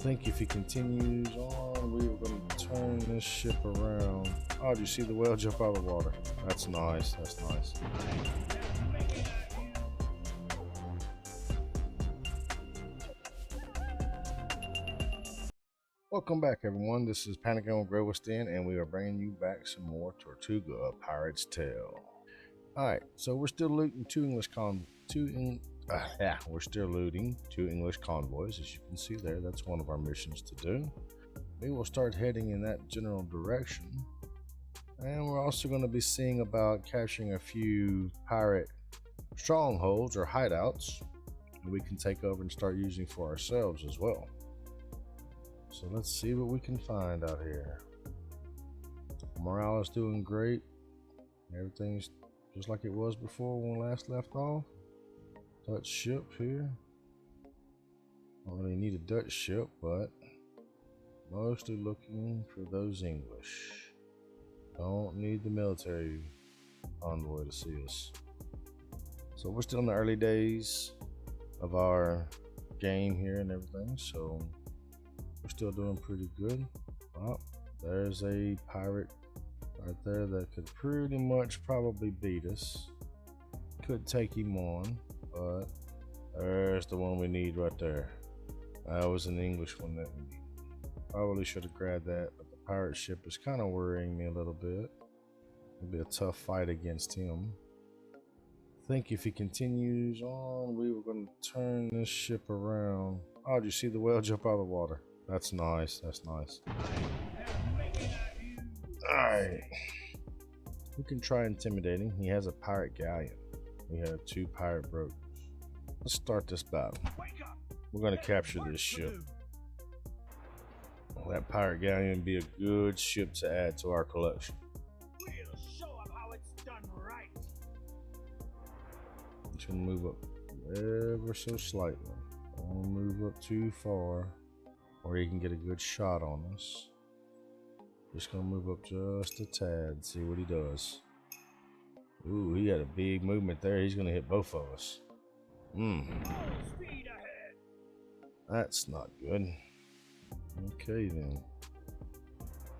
think if he continues on, we are going to turn this ship around. Oh, do you see the whale jump out of the water? That's nice. That's nice. Welcome back, everyone. This is Panicking with GreyWolfs, and we are bringing you back some more Tortuga, A Pirate's Tale. Alright, so we're still looting we're still looting two English convoys, as you can see there. That's one of our missions to do. We will start heading in that general direction, and we're also going to be seeing about capturing a few pirate strongholds or hideouts that we can take over and start using for ourselves as well. So let's see what we can find out here. Morale is doing great. Everything's just like it was before when we last left off. Dutch ship here. Don't really need a Dutch ship, but mostly looking for those English. Don't need the military convoy to see us. So we're still in the early days of our game here and everything, so we're still doing pretty good. Oh, there's a pirate right there that could pretty much probably beat us. Could take him on, but there's the one we need right there. That was an English one that we need. Probably should have grabbed that, but the pirate ship is kind of worrying me a little bit. It'll be a tough fight against him. I think if he continues on, we were going to turn this ship around. Oh, did you see the whale jump out of the water? That's nice. That's nice. Alright. We can try intimidating. He has a pirate galleon. We have two pirate brokers. Let's start this battle. We're going to capture this ship. That pirate galleon would be a good ship to add to our collection. We'll show them how it's done right. I'm just going to move up ever so slightly. Don't move up too far, or he can get a good shot on us. Just gonna move up just a tad, see what he does. Ooh, he had a big movement there. He's gonna hit both of us. Speed ahead. That's not good. Okay then.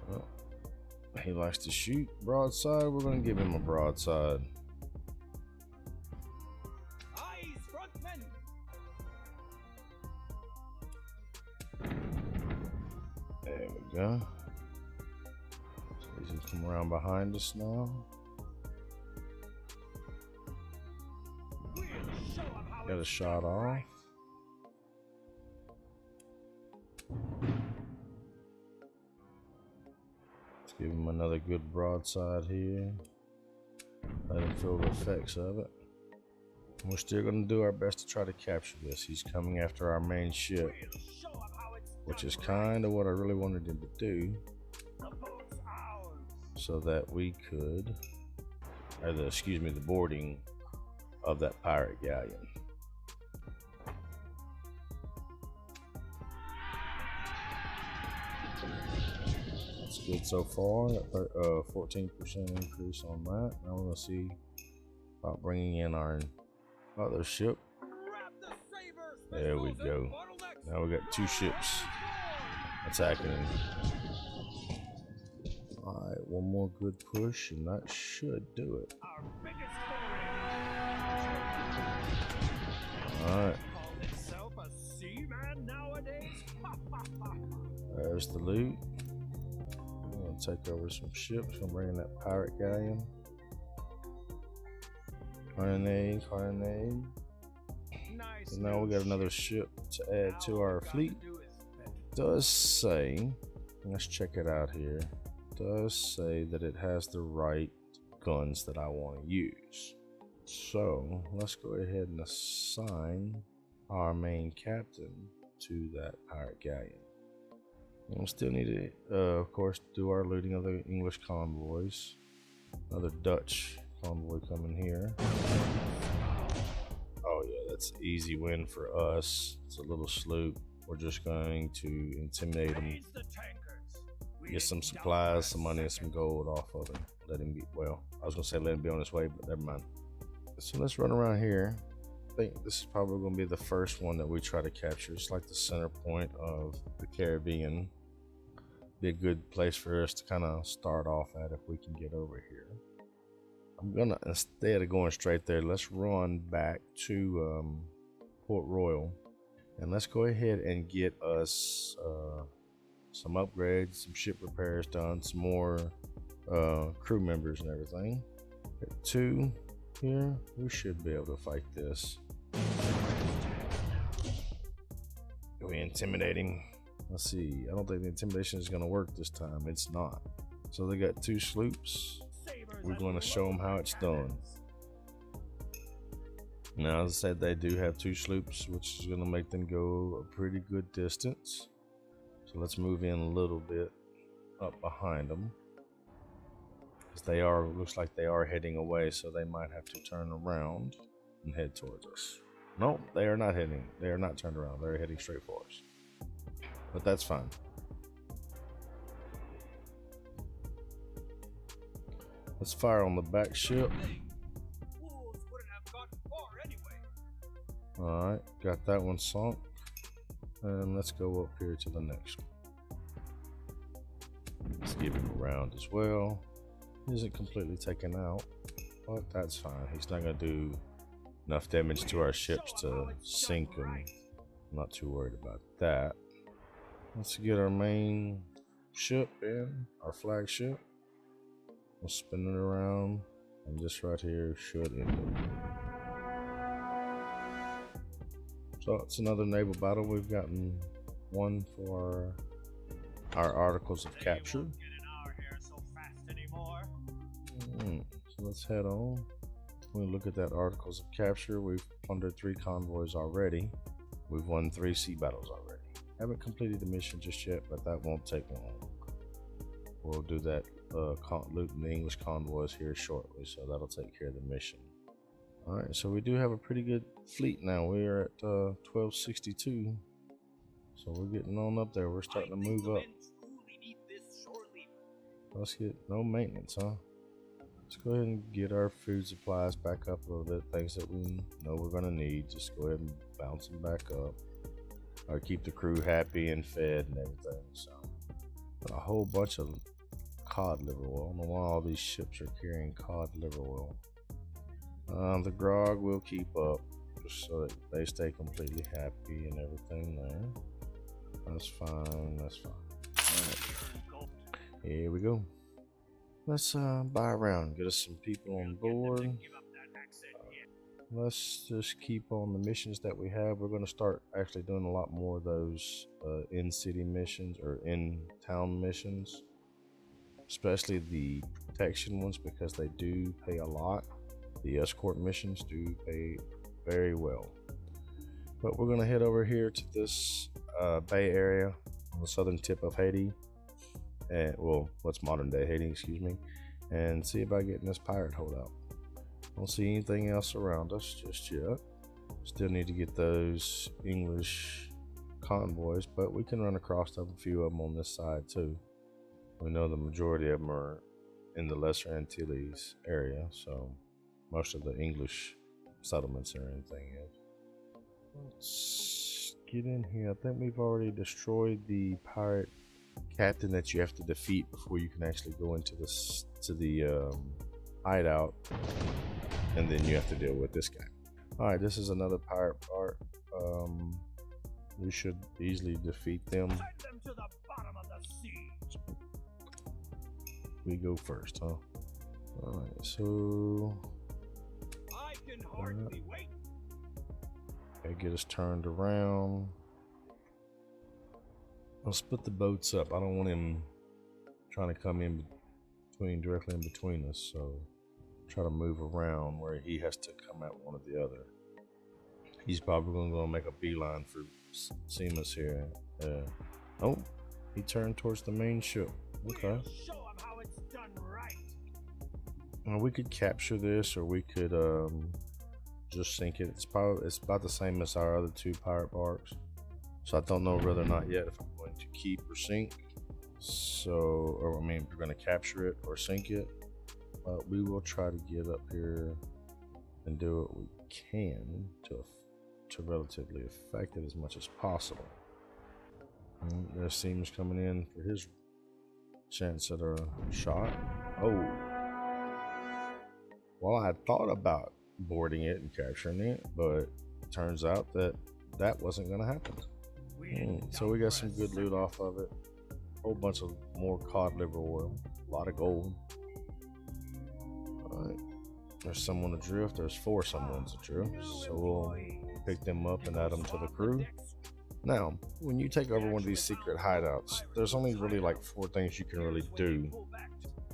Well, he likes to shoot broadside. We're gonna give him a broadside. Eyes, front men. There we go. So he's gonna come around behind us now. We'll show them how Got a it's shot done off. right. Let's give him another good broadside here. Let him feel the effects of it. We're still going to do our best to try to capture this. He's coming after our main ship, We'll show them how it's which done is right. kind of what I really wanted him to do, The boat's ours. so that we could, or the boarding of that pirate galleon. That's good so far. 14% increase on that. Now we're going to see about bringing in our other ship. Grab the sabers, There we pistols, go. and bottlenecks. Now we got two ships attacking him. Alright, one more good push and that should do it. Our biggest foray. Alright, Called itself a seaman nowadays. there's the loot. I'm gonna take over some ships. I'm bringing that pirate galleon. Carnage. Nice. And now we got another ship to add to our fleet. It does say, let's check it out here. It does say that it has the right guns that I want to use. So let's go ahead and assign our main captain to that pirate galleon. And we'll still need to, of course, do our looting of the English convoys. Another Dutch convoy coming here. Oh yeah, that's an easy win for us. It's a little sloop. We're just going to intimidate him, Raise the tankers. We get some ain't supplies, down some for a money, and some second. gold off of him. Let him be, well, I was gonna say let him be on his way, but never mind. So let's run around here think this is probably going to be the first one that we try to capture. It's like the center point of the Caribbean. Be a good place for us to kind of start off at if we can get over here. I'm gonna, instead of going straight there, let's run back to Port Royal, and let's go ahead and get us some upgrades, some ship repairs done, some more crew members and everything. At 2 here, we should be able to fight this. Are we intimidating? Let's see. I don't think the intimidation is going to work this time. It's not. So they got 2 sloops. We're going to show them how it's done. Now, as I said, they do have 2 sloops, which is going to make them go a pretty good distance. So let's move in a little bit up behind them. Because they are, looks like they are heading away, so they might have to turn around and head towards us. No, they are not heading. They are not turned around. They're heading straight for us. But that's fine. Let's fire on the back ship. Alright, got that one sunk. And let's go up here to the next one. Let's give him a round as well. He isn't completely taken out, but that's fine. He's not going to do enough damage to our ships to sink them. I'm not too worried about that. Let's get our main ship in, our flagship. We'll spin it around, and just right here should end it. So it's another naval battle. We've gotten one for our articles of capture. So let's head on. When we look at that articles of capture, we've plundered 3 convoys already. We've won 3 sea battles already. Haven't completed the mission just yet, but that won't take long. We'll do that looting the English convoys here shortly, so that'll take care of the mission. Alright, so we do have a pretty good fleet now. We're at 1262. So we're getting on up there. We're starting to move up. Let's get no maintenance, huh? Let's go ahead and get our food supplies back up a little bit. Things that we know we're going to need. Just go ahead and bounce them back up. Or keep the crew happy and fed and everything. So, a whole bunch of cod liver oil. I don't know why all these ships are carrying cod liver oil. The grog will keep up just so that they stay completely happy and everything there. That's fine. That's fine. All right. Here we go. Let's buy around, get us some people on board. Let's just keep on the missions that we have. We're going to start actually doing a lot more of those in-city missions or in-town missions, especially the protection ones, because they do pay a lot. The escort missions do pay very well. But we're going to head over here to this bay area on the southern tip of Haiti. And, well, what's modern day Haiti, excuse me, and see about getting this pirate holdout. Don't see anything else around us just yet. Still need to get those English convoys, but we can run across a few of them on this side too. We know the majority of them are in the Lesser Antilles area, so most of the English settlements or anything is. Let's get in here. I think we've already destroyed the pirate captain that you have to defeat before you can actually go into this hideout, and then you have to deal with this guy. All right, this is another pirate part. We should easily defeat them. Send them to the bottom of the sea. We go first, huh? All right, so I can hardly wait. gotta get us turned around. I'll split the boats up. I don't want him trying to come in directly in between us, so try to move around where he has to come at one or the other. He's probably going to go make a beeline for Seamus here. Oh, he turned towards the main ship. Okay. We'll show him how it's done right. Well, we could capture this, or we could just sink it. It's about the same as our other 2 pirate barks. So I don't know whether or not yet if I'm going to keep or sink. So, or I mean, we're going to capture it or sink it. But we will try to get up here and do what we can to relatively affect it as much as possible. There's Seamus coming in for his chance at a shot. Oh. Well, I had thought about boarding it and capturing it, but it turns out that that wasn't going to happen. So we got some good loot off of it. A whole bunch of more cod liver oil. A lot of gold. Alright. There's someone adrift. There's 4 someones adrift. So we'll pick them up and add them to the crew. Now, when you take over one of these secret hideouts, there's only really like 4 things you can really do.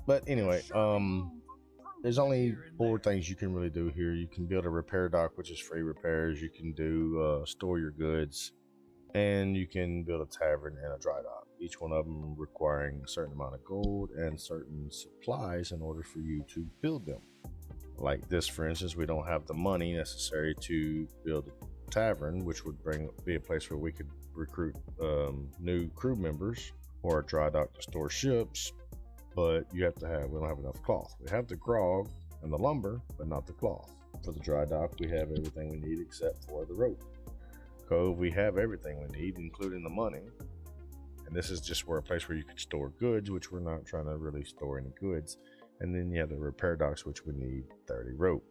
But anyway, there's only 4 things you can really do here. You can build a repair dock, which is free repairs. You can do store your goods, and you can build a tavern and a dry dock. Each one of them requiring a certain amount of gold and certain supplies in order for you to build them. Like this, for instance, we don't have the money necessary to build a tavern, which would be a place where we could recruit new crew members, or a dry dock to store ships. But we don't have enough cloth. We have the grog and the lumber, but not the cloth. For the dry dock, we have everything we need except for the rope. Cove, we have everything we need, including the money. And this is just a place where you could store goods, which we're not trying to really store any goods. And then you have the repair docks, which we need 30 rope.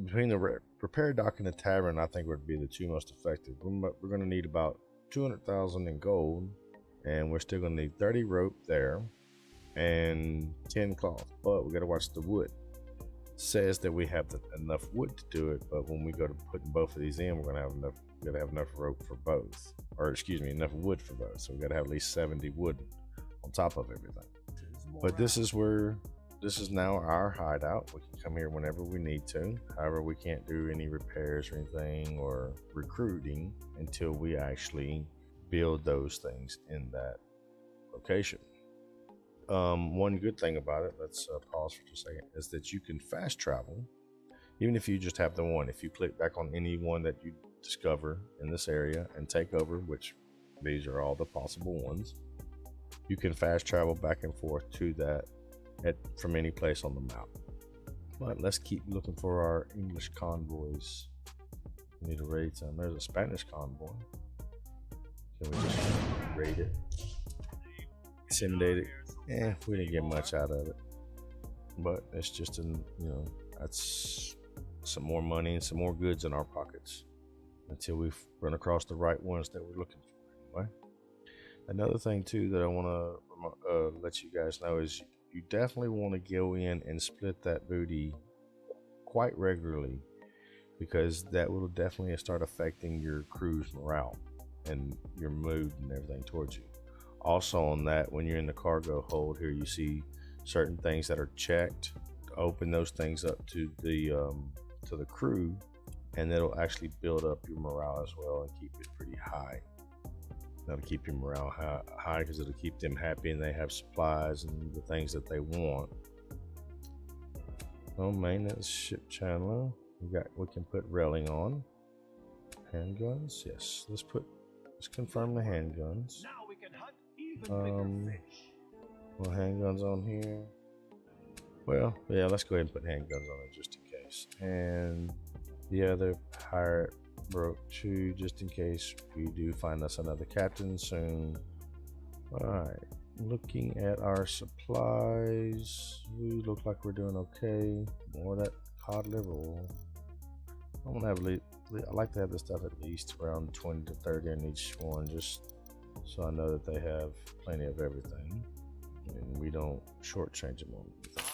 Between the repair dock and the tavern, I think would be the 2 most effective. We're going to need about 200,000 in gold, and we're still going to need 30 rope there and 10 cloth. But we got to watch the wood. It says that we have enough wood to do it, but when we go to putting both of these in, we're going to have enough. We got to have enough rope for both, or excuse me, enough wood for both. So we got to have at least 70 wood on top of everything. But this is now our hideout. We can come here whenever we need to. However, we can't do any repairs or anything or recruiting until we actually build those things in that location. One good thing about it, let's pause for just a second, is that you can fast travel, even if you just have the one. If you click back on any one that you discover in this area and take over, which these are all the possible ones, you can fast travel back and forth to that from any place on the map. But let's keep looking for our English convoys. We need to raid some. There's a Spanish convoy. Can we just raid it? Intimidate it? We didn't get much out of it. But it's just that's some more money and some more goods in our pockets until we run across the right ones that we're looking for. Anyway, another thing too that I want to let you guys know is you definitely want to go in and split that booty quite regularly, because that will definitely start affecting your crew's morale and your mood and everything towards you. Also on that, when you're in the cargo hold here, you see certain things that are checked. Open those things up to the crew, and it'll actually build up your morale as well and keep it pretty high. That'll keep your morale high because it'll keep them happy and they have supplies and the things that they want. Oh, maintenance, ship chandler. We can put railing on. Handguns, yes. Let's confirm the handguns. Now we can hunt even bigger fish. Well, handguns on here. Well, yeah, let's go ahead and put handguns on it just in case. And the other pirate broke 2 just in case we do find us another captain soon. Alright, looking at our supplies, we look like we're doing okay. More of that cod liver oil. I'm gonna have I like to have this stuff at least around 20 to 30 in each one, just so I know that they have plenty of everything and we don't shortchange them on anything.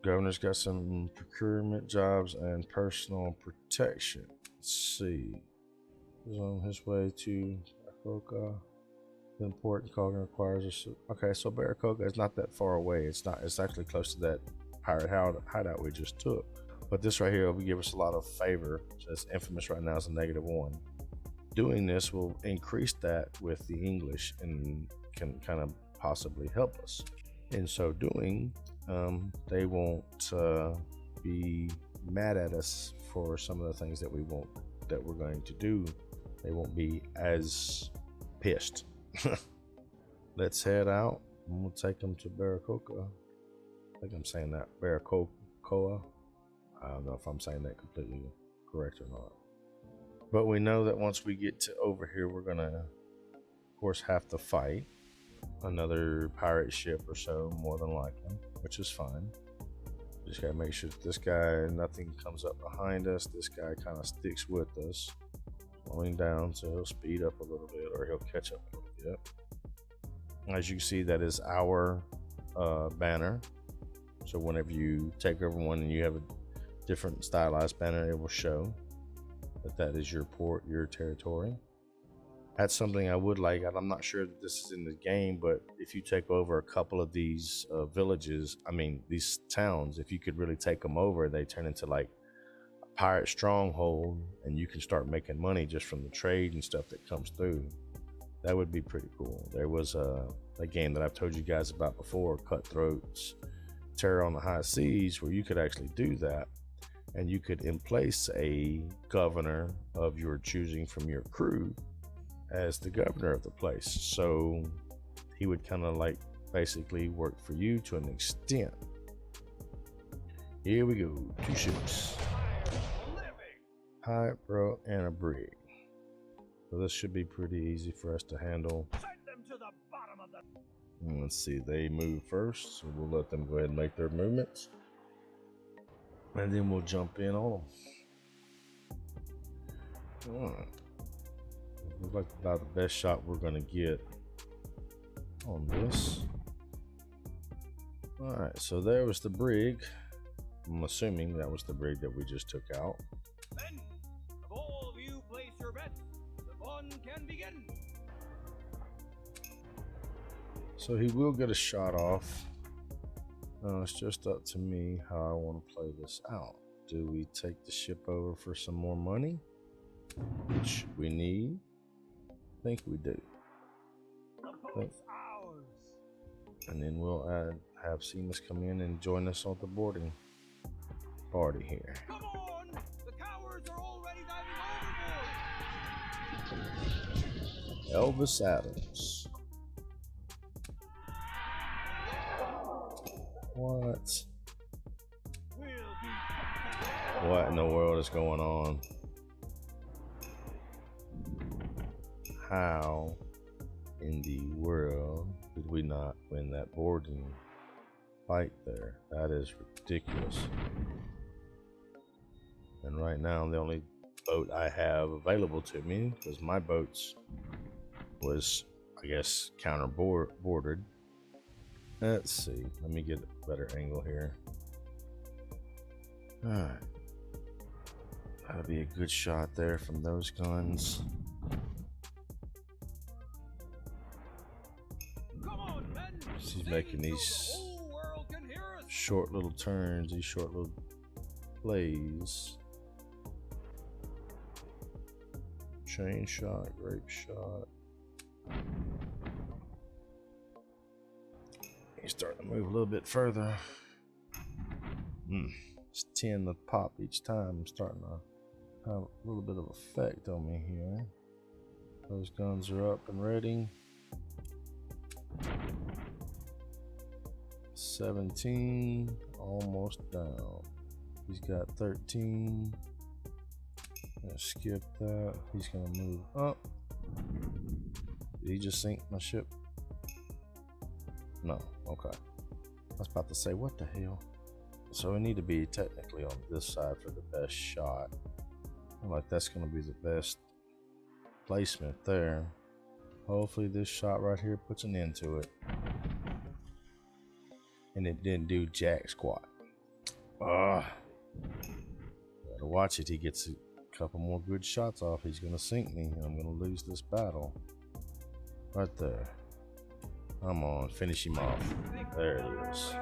Governor's got some procurement jobs and personal protection. Let's see. He's on his way to Baracoga. The important calling requires us. Okay, so Baracoga is not that far away. It's actually close to that pirate hideout we just took. But this right here will give us a lot of favor. So it's infamous right now as a -1. Doing this will increase that with the English and can kind of possibly help us. In so doing, they won't be mad at us for some of the things that we're going to do. They won't be as pissed. Let's head out and we'll take them to Baracoga. I think I'm saying that, Baracoa. I don't know if I'm saying that completely correct or not. But we know that once we get to over here, we're gonna, of course, have to fight another pirate ship or so, more than likely, which is fine. Just gotta make sure that this guy, nothing comes up behind us. This guy kind of sticks with us, slowing down, so he'll speed up a little bit, or he'll catch up a little bit. As you can see, that is our banner. So whenever you take over one and you have a different stylized banner, it will show that that is your port, your territory. That's something I would like. I'm not sure that this is in the game, but if you take over a couple of these villages, I mean these towns, if you could really take them over, they turn into like a pirate stronghold, and you can start making money just from the trade and stuff that comes through. That would be pretty cool. There was a game that I've told you guys about before, Cutthroats Terror on the High Seas, where you could actually do that, and you could emplace a governor of your choosing from your crew as the governor of the place. So he would kind of like basically work for you to an extent. Here we go, 2 ships, pirate bro and a brig. So this should be pretty easy for us to handle. And let's see, they move first, so we'll let them go ahead and make their movements, and then we'll jump in on them. Alright. Looks like about the best shot we're gonna get on this. Alright, so there was the brig. I'm assuming that was the brig that we just took out. Then, if all of you place your bets, the fun can begin. So he will get a shot off. It's just up to me how I want to play this out. Do we take the ship over for some more money, which we need? I think we do. And then we'll have Seamus come in and join us on the boarding party here. Come on! The cowards are already diving overboard! Elvis Adams. What? What in the world is going on? How in the world did we not win that boarding fight there? That is ridiculous. And right now the only boat I have available to me, because my boats was, I guess, counter boarded. Let's see, let me get a better angle here. Alright, that'll be a good shot there from those guns. She's making these short little turns, these short little plays. Chain shot, grape shot. He's starting to move a little bit further. It's 10 to pop each time. I'm starting to have a little bit of effect on me here. Those guns are up and ready. 17, almost down. He's got 13. Gonna skip that. He's gonna move up. Did he just sink my ship? No. Okay. I was about to say, what the hell? So we need to be technically on this side for the best shot. I feel like that's gonna be the best placement there. Hopefully this shot right here puts an end to it. And it didn't do jack squat. Gotta watch it. He gets a couple more good shots off. He's gonna sink me, and I'm gonna lose this battle. Right there. Come on, finish him off. There it is.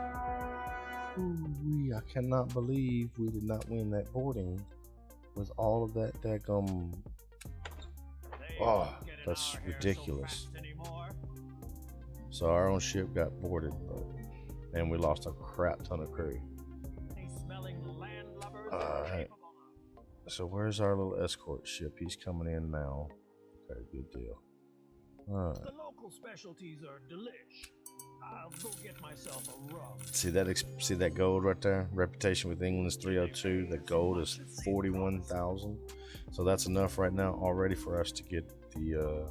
Ooh, I cannot believe we did not win that boarding with all of that daggum. Oh, that's ridiculous. So our own ship got boarded, and we lost a crap ton of crew. Alright. So where's our little escort ship? He's coming in now. Okay, good deal. Alright. The local specialties are delish. I'll go get myself a rub. See that gold right there? Reputation with England is 302. The gold is 41,000. So that's enough right now already for us to get the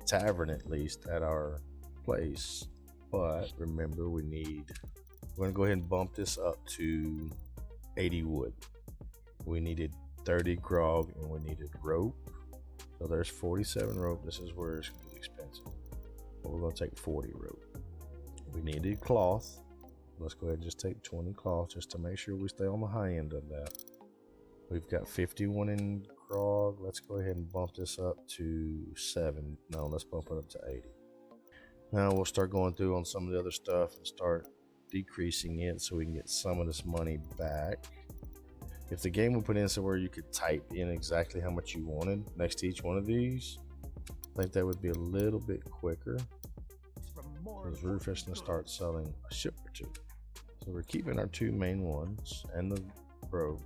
tavern at least at our place. But remember, we're gonna go ahead and bump this up to 80 wood. We needed 30 grog and we needed rope. So there's 47 rope. This is where it's gonna get expensive. But we're gonna take 40 rope. We needed cloth. Let's go ahead and just take 20 cloth just to make sure we stay on the high end of that. We've got 51 in grog. Let's go ahead and bump this up to 7. No, let's bump it up to 80. Now we'll start going through on some of the other stuff and start decreasing it so we can get some of this money back. If the game would put in somewhere you could type in exactly how much you wanted next to each one of these, I think that would be a little bit quicker. Because we're just going to start selling a ship or two. So we're keeping our 2 main ones and the brogue.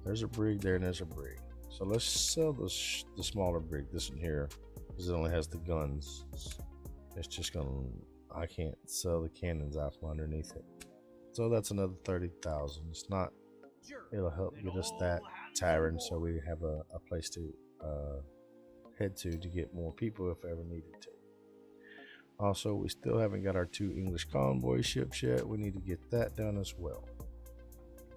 There's a brig there and there's a brig. So let's sell the smaller brig, this one here, because it only has the guns. It's just going to, I can't sell the cannons out from underneath it. So that's another 30,000. It's not, it'll help get us that tavern so we have a place to head to get more people if ever needed to. Also, we still haven't got our 2 English convoy ships yet. We need to get that done as well.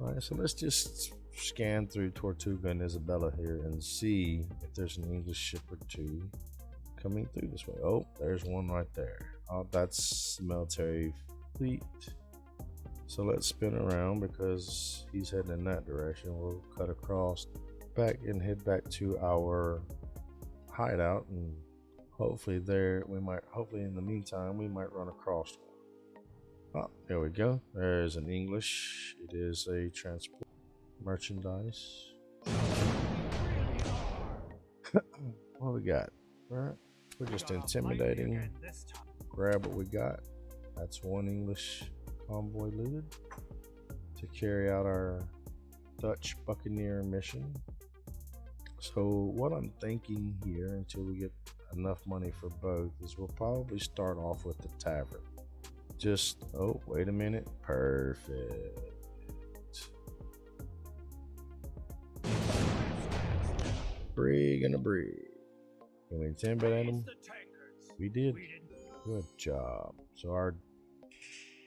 Alright, so let's just scan through Tortuga and Isabella here and see if there's an English ship or 2 coming through this way. Oh, there's one right there. Oh, that's military fleet. So let's spin around because he's heading in that direction. We'll cut across back and head back to our hideout, and hopefully in the meantime we might run across one. Oh, there we go. There's an English. It is a transport merchandise. What we got? All right, we're just intimidating. Grab what we got. That's 1 English convoy looted to carry out our Dutch Buccaneer mission. So what I'm thinking here, until we get enough money for both, is we'll probably start off with the tavern. Just, oh, wait a minute. Perfect. Brig and a brig. Can we intimidate them? We did. Good job. So our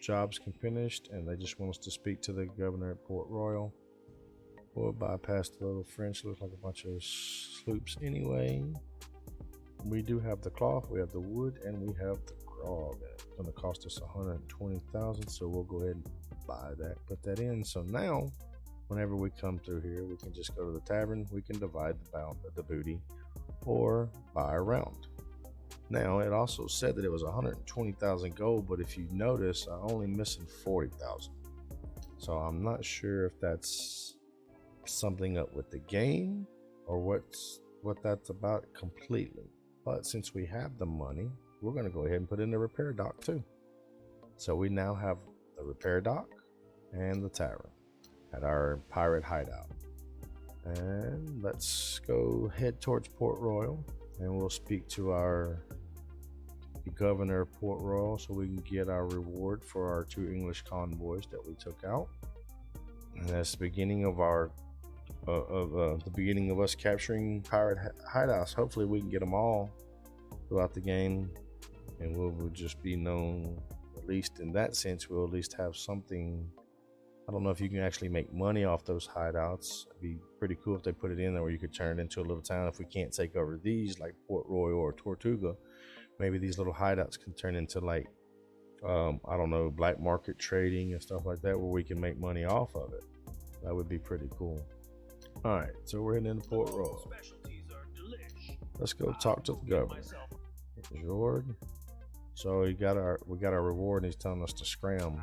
job's finished, and they just want us to speak to the governor at Port Royal. We'll bypass the little French. Looks like a bunch of sloops anyway. We do have the cloth, we have the wood, and we have the grog. It's going to cost us 120,000, so we'll go ahead and buy that, put that in. So now, whenever we come through here, we can just go to the tavern. We can divide the booty, or buy a round. Now, it also said that it was 120,000 gold, but if you notice, I'm only missing 40,000. So I'm not sure if that's something up with the game or what that's about completely. But since we have the money, we're going to go ahead and put in the repair dock too. So we now have the repair dock and the tavern at our pirate hideout. And let's go head towards Port Royal, and we'll speak to our governor of Port Royal so we can get our reward for our 2 English convoys that we took out. And that's the beginning of our the beginning of us capturing pirate hideouts. Hopefully we can get them all throughout the game, and we'll just be known, at least in that sense, we'll at least have something. I don't know if you can actually make money off those hideouts. It'd be pretty cool if they put it in there where you could turn it into a little town. If we can't take over these like Port Royal or Tortuga, maybe these little hideouts can turn into like I don't know, black market trading and stuff like that, where we can make money off of it. That would be pretty cool. Alright, so we're heading into Port Royal. Let's go talk to the governor. Jord. So we got our reward, and he's telling us to scram.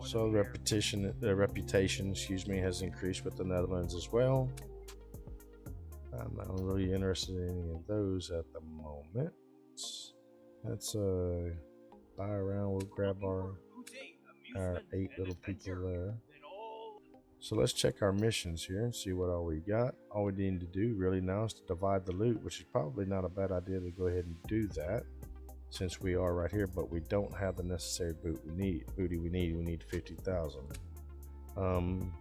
So the reputation, excuse me, has increased with the Netherlands as well. I'm not really interested in any of those at the moment. Let's buy around. We'll grab our 8 little people there. So let's check our missions here and see what all we got. All we need to do really now is to divide the loot, which is probably not a bad idea to go ahead and do that. since we are right here, but we don't have the necessary booty we need 50,000.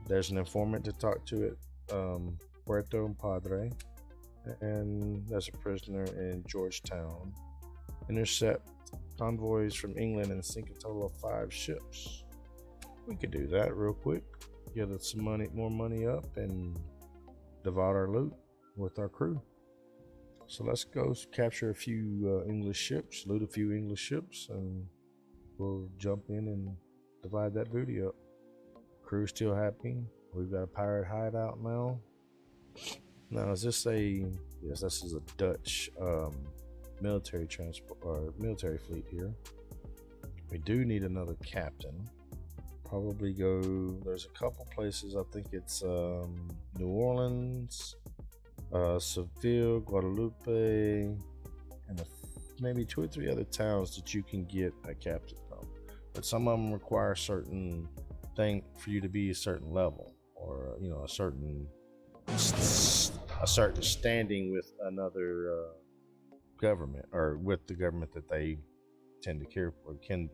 There's an informant to talk to at Puerto Padre, and there's a prisoner in Georgetown. Intercept convoys from England and sink a total of 5 ships. We could do that real quick, get us some money, more money up, and divide our loot with our crew. So let's go capture a few English ships, loot a few English ships, and we'll jump in and divide that booty up. Crew's still happy. We've got a pirate hideout now. Now, is this a... Yes, this is a Dutch military transport or military fleet here. We do need another captain. Probably go... There's a couple places. I think it's New Orleans, Seville, Guadalupe, and maybe 2 or 3 other towns that you can get a captain from. But some of them require certain thing for you to be a certain level, or you know, a certain standing with another government, or with the government that they tend to care for, can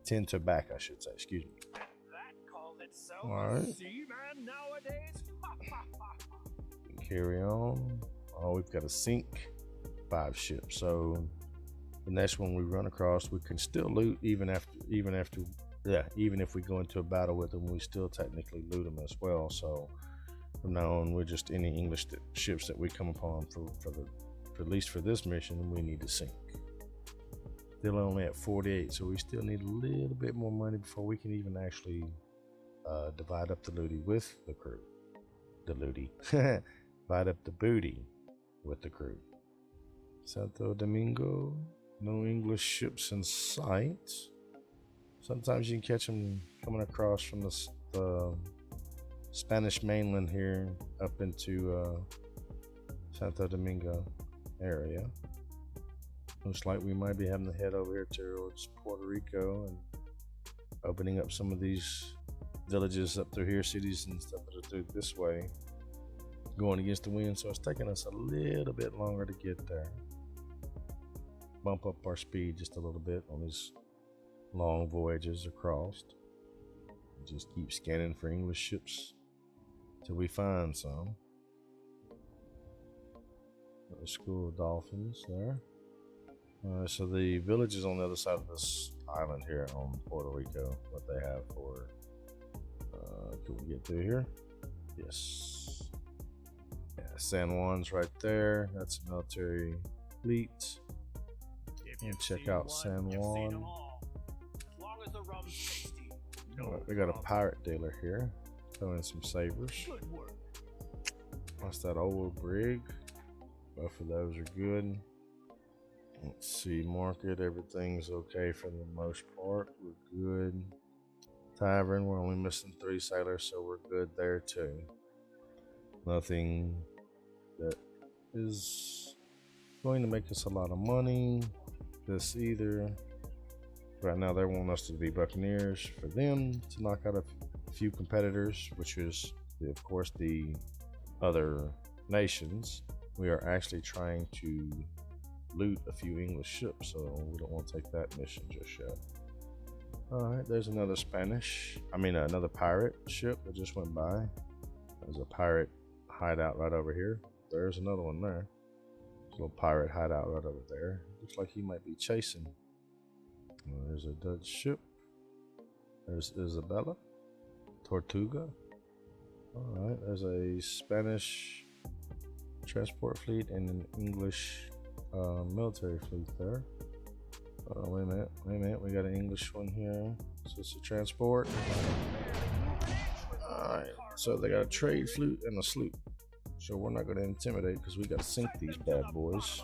tend to back, I should say. Excuse me. That calls itself All right. a seaman nowadays. Carry on. Oh, we've got to sink 5 ships. So the next one we run across, we can still loot even if we go into a battle with them, we still technically loot them as well. So from now on, we're just any English ships that we come upon for at least for this mission, we need to sink. Still only at 48, so we still need a little bit more money before we can even actually divide up the looty with the crew. Divide up the booty with the crew. Santo Domingo, no English ships in sight. Sometimes you can catch them coming across from the Spanish mainland here up into Santo Domingo area. Looks like we might be having to head over here towards Puerto Rico and opening up some of these villages up through here, cities and stuff that are through this way, going against the wind. So it's taking us a little bit longer to get there. Bump up our speed just a little bit on these long voyages across. Just keep scanning for English ships till we find some. Got the school of dolphins there. So the village is on the other side of this island here on Puerto Rico. What they have for can we get through here? Yes. Yeah, San Juan's right there. That's a military fleet. And check out San Juan. We got a pirate dealer here, throwing some sabers. What's that old brig? Both of those are good. Let's see, market, everything's okay for the most part. We're good. Tavern, we're only missing 3 sailors, so we're good there too. Nothing that is going to make us a lot of money. This either. Right now they want us to be buccaneers for them to knock out a few competitors, which is of course the other nations. We are actually trying to loot a few English ships, so we don't want to take that mission just yet. Alright, there's another another pirate ship that just went by. There's a pirate hideout right over here. There's another one there. There's a little pirate hideout right over there. Looks like he might be chasing. There's a Dutch ship. There's Isabella. Tortuga. Alright, there's a Spanish transport fleet and an English military fleet there. Wait a minute, we got an English one here. So it's a transport. Alright, so they got a trade fleet and a sloop. So we're not going to intimidate because we got to sink these bad boys.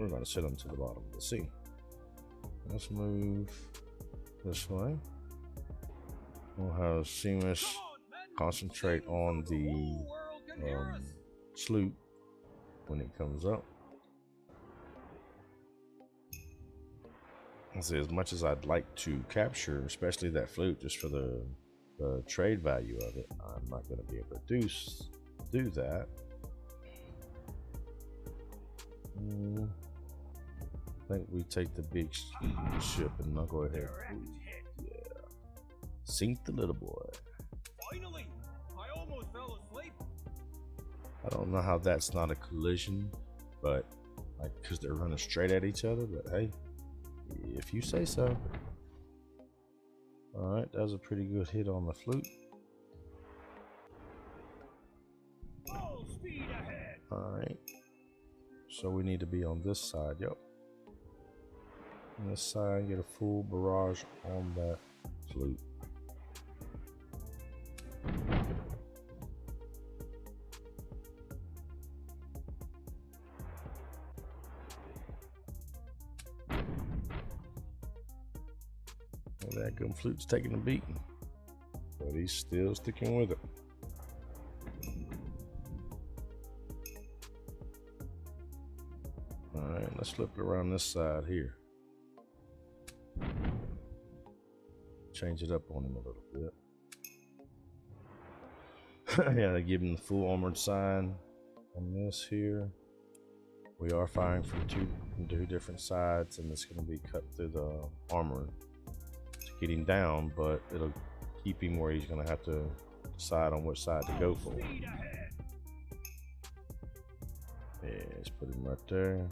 We're going to send them to the bottom of the sea. Let's move this way. We'll have Seamus concentrate on the sloop when it comes up. See, as much as I'd like to capture, especially that flute, just for the trade value of it, I'm not going to be able to do that. I think we take the big ship and I'll go ahead. Yeah. Sink the little boy. Finally! I almost fell asleep. I don't know how that's not a collision, but like because they're running straight at each other, but hey, if you say so. Alright, that was a pretty good hit on the flute. Full speed ahead. Alright. So we need to be on this side, yep. On this side, get a full barrage on that flute. Well, that gun flute's taking a beating, but he's still sticking with it. Alright, let's flip it around this side here. Change it up on him a little bit. Yeah, they give him the full armored sign on this here. We are firing from two different sides, and it's going to be cut through the armor to get him down, but it'll keep him where he's going to have to decide on which side to go for. Yeah, let's put him right there.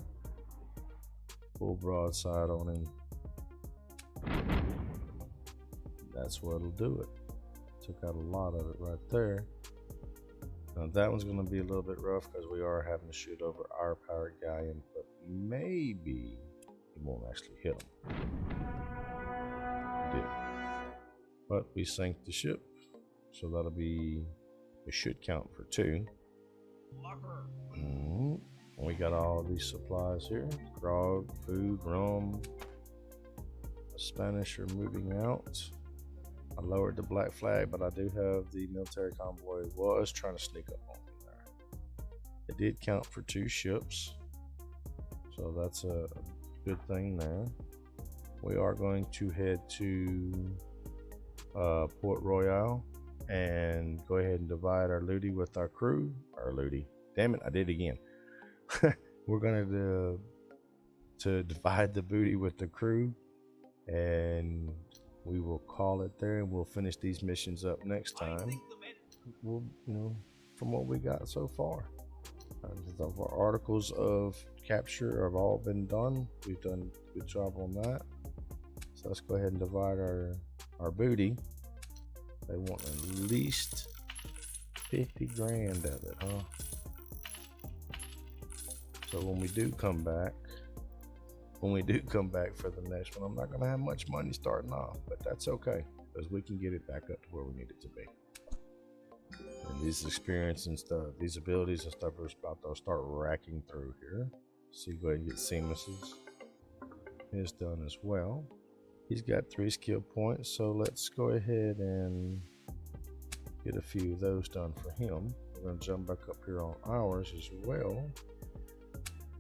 Full broadside on him. That's what'll do it. Took out a lot of it right there. Now that one's going to be a little bit rough because we are having to shoot over our powered guy, but maybe he won't actually hit him. He did. But we sank the ship, so that'll be, it should count for 2. We got all these supplies here: grog, food, rum. The Spanish are moving out. I lowered the black flag, but I do have the military convoy was trying to sneak up on me there. It did count for 2 ships, so that's a good thing there. We are going to head to Port Royal and go ahead and divide our looty with our crew. Our looty. Damn it, I did it again. We're going to divide the booty with the crew, and we will call it there, and we'll finish these missions up next time. We'll, from what we got so far. Our articles of capture have all been done. We've done a good job on that. So let's go ahead and divide our booty. They want at least 50 grand of it, huh? So when we do come back for the next one, I'm not gonna have much money starting off, but that's okay, because we can get it back up to where we need it to be. And these experience and stuff, these abilities and stuff are about to start racking through here. So you go ahead and get Seamus's. His done as well. He's got 3 skill points, so let's go ahead and get a few of those done for him. We're gonna jump back up here on ours as well.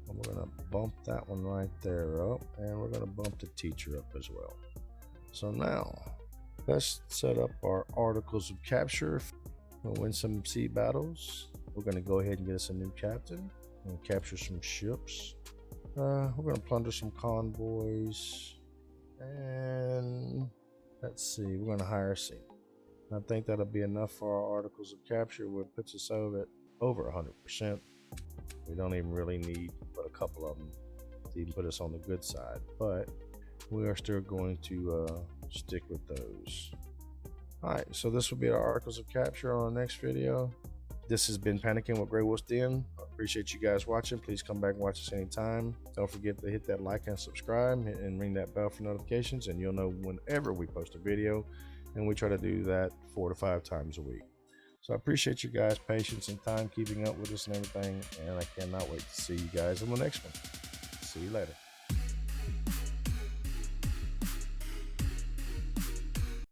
And we're going to bump that one right there up, and we're going to bump the teacher up as well. So now, let's set up our articles of capture. We'll win some sea battles. We're going to go ahead and get us a new captain and capture some ships. We're going to plunder some convoys, and let's see, we're going to hire a seaman. I think that'll be enough for our articles of capture, which puts us over 100%. We don't even really need but a couple of them to even put us on the good side, but we are still going to stick with those. Alright, so this will be our articles of capture on our next video. This has been Panicking with GreyWolfs Den. I appreciate you guys watching. Please come back and watch us anytime. Don't forget to hit that like and subscribe and ring that bell for notifications, and you'll know whenever we post a video, and we try to do that 4 to 5 times a week. So I appreciate you guys' patience and time keeping up with us and everything, and I cannot wait to see you guys in the next one. See you later.